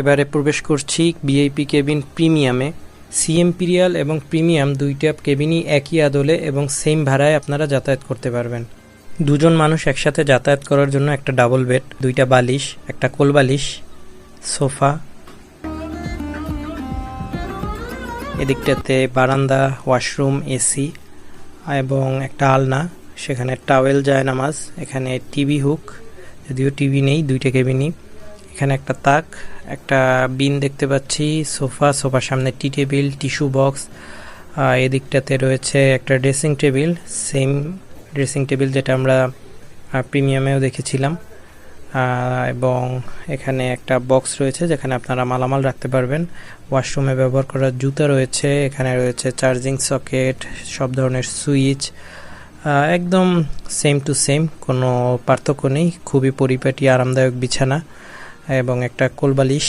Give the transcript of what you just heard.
এবারে প্রবেশ করছি ভিআইপি কেবিন প্রিমিয়ামে। সি এম্পিরিয়াল এবং প্রিমিয়াম দুইটা কেবিনই একই আদলে এবং সেম ভাড়ায় আপনারা যাতায়াত করতে পারবেন। দুজন মানুষ একসাথে যাতায়াত করার জন্য একটা ডাবল বেড, দুইটা বালিশ, একটা কোল বালিশ, সোফা, এদিকটাতে বারান্দা, ওয়াশরুম, এসি এবং একটা আলনা, সেখানে টাওয়েল, জায়নামাজ, এখানে টিভি হুক, যদিও টিভি নেই দুইটা কেবিনই, এখানে একটা তাক, একটা বিন দেখতে পাচ্ছি, সোফার সামনে টি টেবিল, টিস্যু বক্স, এদিকটাতে রয়েছে একটা dressing table, same dressing table যেটা আমরা প্রিমিয়ামেও দেখেছিলাম, এবং এখানে একটা বক্স রয়েছে যেখানে আপনারা মালামাল রাখতে পারবেন। ওয়াশরুমে ব্যবহার করার জুতা রয়েছে, এখানে রয়েছে চার্জিং সকেট, সব ধরনের সুইচ, একদম সেম টু সেম, কোনো পার্থক্য নেই। খুবই পরিপাটি আরামদায়ক বিছানা এবং একটা কোলবালিশ।